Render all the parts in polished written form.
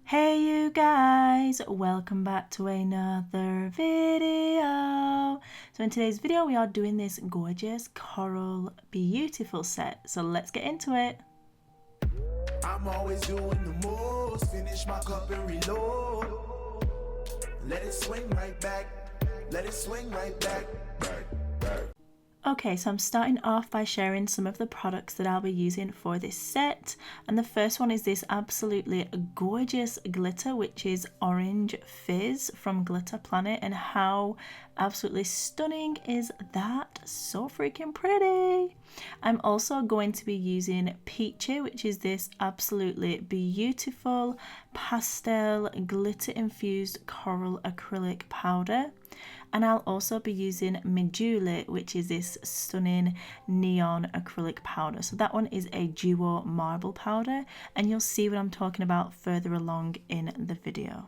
Hey you guys, welcome back to another video. So in today's video we are doing this gorgeous coral beautiful set, so let's get into it. I'm always doing the most, finish my cup and reload. Let it swing right back, let it swing right back. Okay, so I'm starting off by sharing some of the products that I'll be using for this set. And the first one is this absolutely gorgeous glitter, which is Orange Fizz from Glitter Planet. And how absolutely stunning is that? So freaking pretty. I'm also going to be using Peachy, which is this absolutely beautiful pastel glitter infused coral acrylic powder. And I'll also be using Medjool, which is this stunning neon acrylic powder. So that one is a duo marble powder, and you'll see what I'm talking about further along in the video.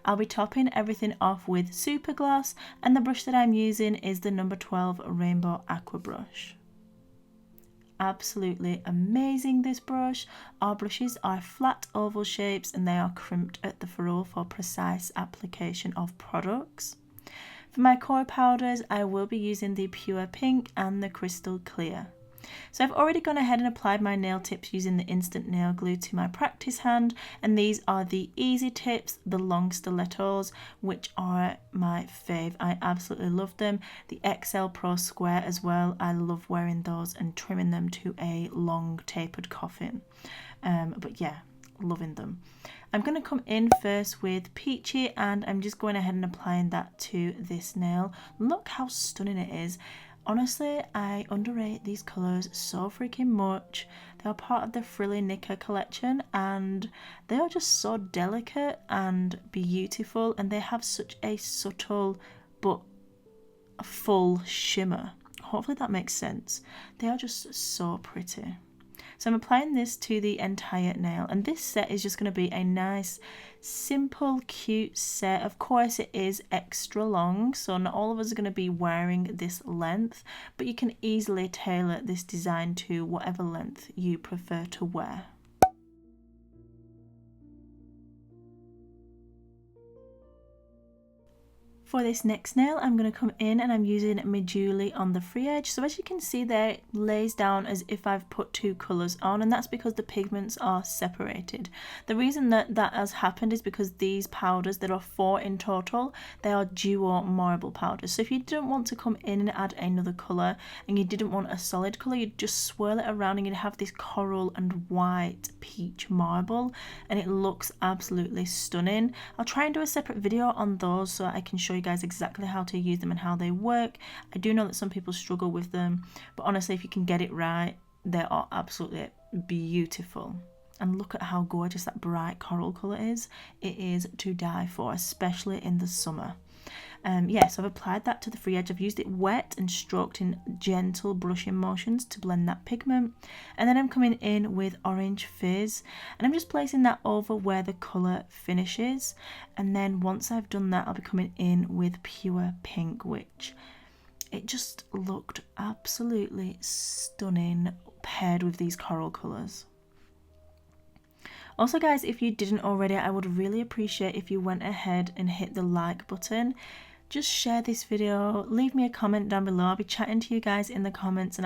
I'll be topping everything off with super gloss, and the brush that I'm using is the number 12 Rainbow Aqua brush. Absolutely amazing, this brush. Our brushes are flat oval shapes and they are crimped at the ferrule for precise application of products. For my core powders, I will be using the Pure Pink and the Crystal Clear. So I've already gone ahead and applied my nail tips using the instant nail glue to my practice hand, and these are the Easy Tips, the long stilettos, which are my fave. I absolutely love them. The XL Pro Square as well. I love wearing those and trimming them to a long tapered coffin. But yeah, loving them. I'm going to come in first with Peachy, and I'm just going ahead and applying that to this nail. Look how stunning it is. Honestly, I underrate these colours so freaking much. They are part of the Frilly Nicka collection and they are just so delicate and beautiful, and they have such a subtle but full shimmer. Hopefully that makes sense. They are just so pretty. So I'm applying this to the entire nail, and this set is just going to be a nice, simple, cute set. Of course, it is extra long, so not all of us are going to be wearing this length, but you can easily tailor this design to whatever length you prefer to wear. For this next nail, I'm going to come in and I'm using Medjool on the free edge. So as you can see there, it lays down as if I've put two colours on, and that's because the pigments are separated. The reason that that has happened is because these powders, there are 4 in total, they are duo marble powders. So if you didn't want to come in and add another colour and you didn't want a solid colour, you'd just swirl it around and you'd have this coral and white peach marble, and it looks absolutely stunning. I'll try and do a separate video on those so I can show you guys exactly how to use them and how they work. I do know that some people struggle with them, but honestly, if you can get it right, they are absolutely beautiful. And look at how gorgeous that bright coral colour is. It is to die for, especially in the summer. Yes, I've applied that to the free edge. I've used it wet and stroked in gentle brushing motions to blend that pigment. And then I'm coming in with Orange Fizz, and I'm just placing that over where the colour finishes. And then once I've done that, I'll be coming in with Pure Pink, which it just looked absolutely stunning paired with these coral colours. Also guys, if you didn't already, I would really appreciate if you went ahead and hit the like button. Just share this video, leave me a comment down below. I'll be chatting to you guys in the comments, and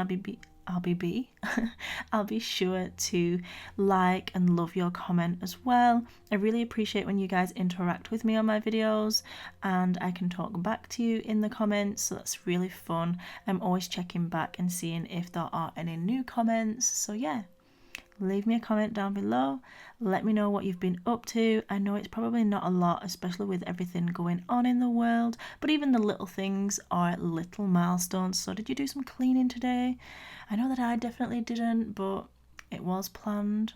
I'll be sure to like and love your comment as well. I really appreciate when you guys interact with me on my videos and I can talk back to you in the comments, so that's really fun. I'm always checking back and seeing if there are any new comments, so yeah. Leave me a comment down below. Let me know what you've been up to. I know it's probably not a lot, especially with everything going on in the world, but even the little things are little milestones. So did you do some cleaning today? I know that I definitely didn't, but it was planned.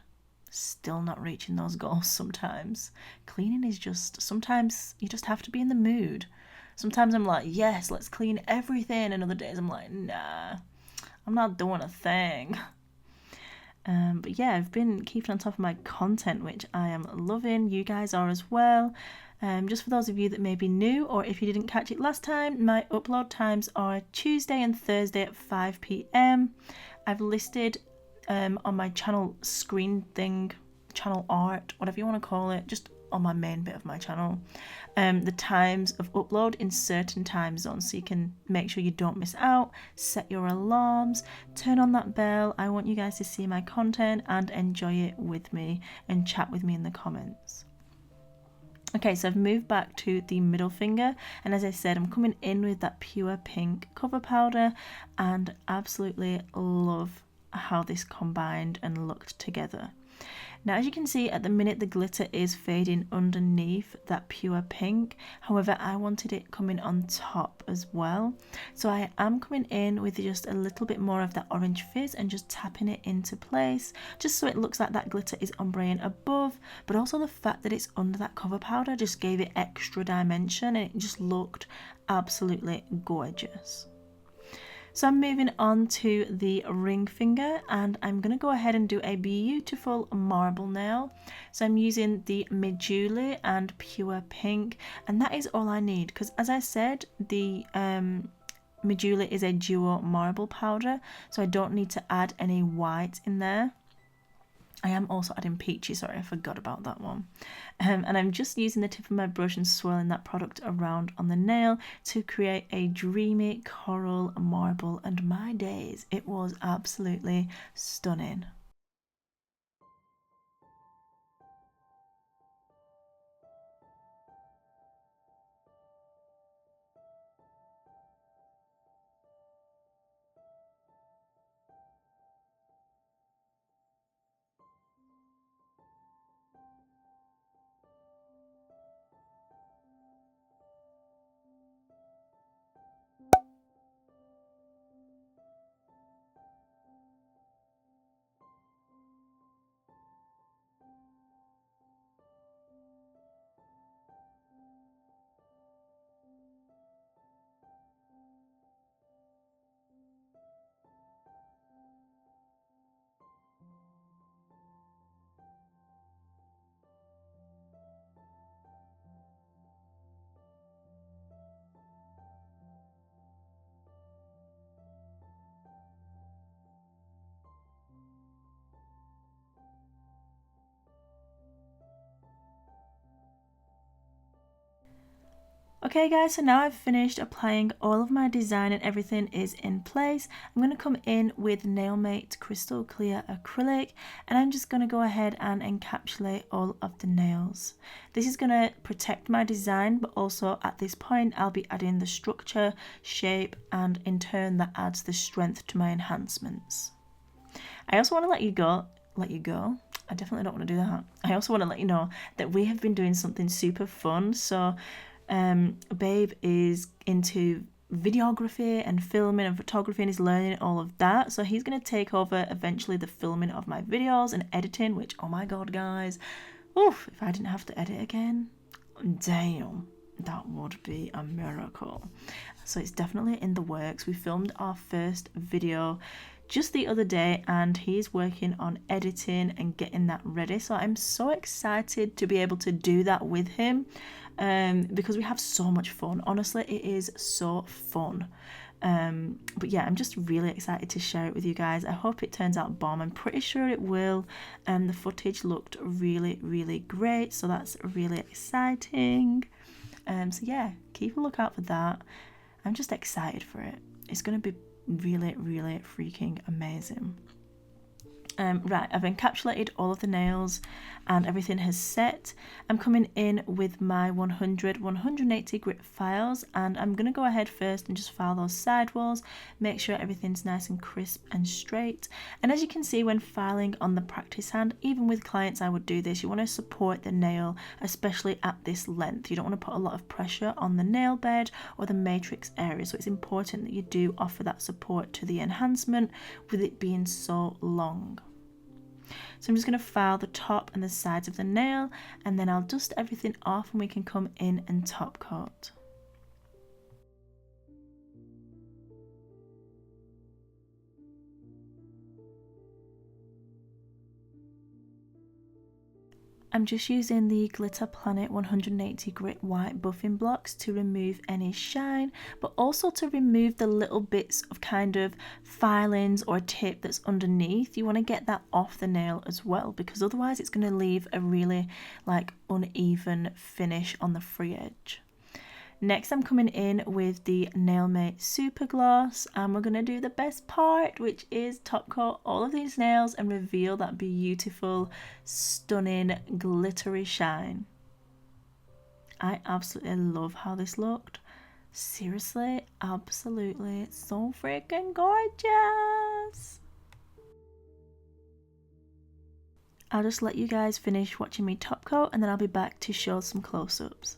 Still not reaching those goals sometimes. Cleaning is just, sometimes you just have to be in the mood. Sometimes I'm like, yes, let's clean everything, and other days I'm like, nah, I'm not doing a thing. But yeah, I've been keeping on top of my content, which I am loving. You guys are as well. Just for those of you that may be new, or if you didn't catch it last time, my upload times are Tuesday and Thursday at 5 p.m. I've listed on my channel screen thing, channel art, whatever you want to call it, just on my main bit of my channel, the times of upload in certain time zones, so you can make sure you don't miss out, set your alarms, turn on that bell. I want you guys to see my content and enjoy it with me and chat with me in the comments. Okay, so I've moved back to the middle finger, and as I said, I'm coming in with that pure pink cover powder and absolutely love how this combined and looked together. Now, as you can see, at the minute the glitter is fading underneath that pure pink. However, I wanted it coming on top as well. So I am coming in with just a little bit more of that orange fizz and just tapping it into place, just so it looks like that glitter is ombraying above, but also the fact that it's under that cover powder just gave it extra dimension, and it just looked absolutely gorgeous. So I'm moving on to the ring finger, and I'm going to go ahead and do a beautiful marble nail. So I'm using the Medjool and pure pink, and that is all I need, because as I said, the Medjool is a duo marble powder, so I don't need to add any white in there. I am also adding peachy, sorry, I forgot about that one. And I'm just using the tip of my brush and swirling that product around on the nail to create a dreamy coral marble, and my days, it was absolutely stunning. Okay guys, so now I've finished applying all of my design and everything is in place. I'm going to come in with Nailmate Crystal Clear Acrylic, and I'm just going to go ahead and encapsulate all of the nails. This is going to protect my design, but also at this point I'll be adding the structure, shape, and in turn that adds the strength to my enhancements. I also want to let you go. I definitely don't want to do that. I also want to let you know that we have been doing something super fun. So Babe is into videography and filming and photography, and is learning all of that, so he's going to take over eventually the filming of my videos and editing, which, oh my god guys, oof, if I didn't have to edit again, damn, that would be a miracle. So it's definitely in the works. We filmed our first video just the other day, and he's working on editing and getting that ready, so I'm so excited to be able to do that with him, because we have so much fun. Honestly, it is so fun. But yeah, I'm just really excited to share it with you guys. I hope it turns out bomb. I'm pretty sure it will. The footage looked really great, so that's really exciting. So yeah, keep a lookout for that. I'm just excited for it. It's going to be really freaking amazing. Right, I've encapsulated all of the nails and everything has set. I'm coming in with my 180 grit files, and I'm going to go ahead first and just file those side walls, make sure everything's nice and crisp and straight. And as you can see, when filing on the practice hand, even with clients I would do this, you want to support the nail, especially at this length. You don't want to put a lot of pressure on the nail bed or the matrix area, so it's important that you do offer that support to the enhancement with it being so long. So I'm just going to file the top and the sides of the nail, and then I'll dust everything off and we can come in and top coat. I'm just using the Glitter Planet 180 grit white buffing blocks to remove any shine, but also to remove the little bits of kind of filings or tape that's underneath. You want to get that off the nail as well, because otherwise it's going to leave a really like uneven finish on the free edge. Next, I'm coming in with the Nailmate Super Gloss, and we're going to do the best part, which is top coat all of these nails and reveal that beautiful, stunning, glittery shine. I absolutely love how this looked. Seriously, absolutely, it's so freaking gorgeous. I'll just let you guys finish watching me top coat, and then I'll be back to show some close-ups.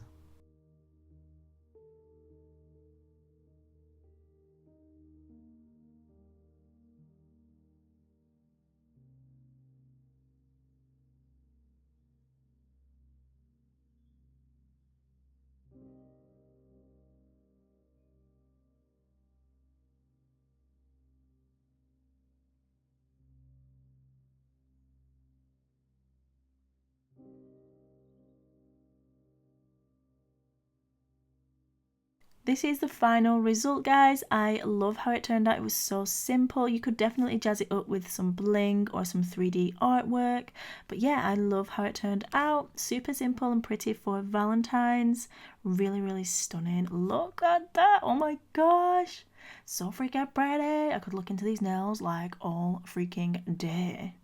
This is the final result, guys. I love how it turned out. It was so simple. You could definitely jazz it up with some bling or some 3D artwork. But yeah, I love how it turned out. Super simple and pretty for Valentine's. Really, really stunning. Look at that. Oh my gosh. So freaking pretty. I could look into these nails like all freaking day.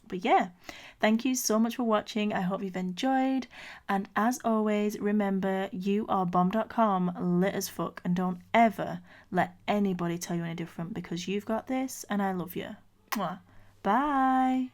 But yeah, thank you so much for watching. I hope you've enjoyed. And as always, remember, you are bomb.com, lit as fuck, and don't ever let anybody tell you any different, because you've got this and I love you. Mwah. Bye.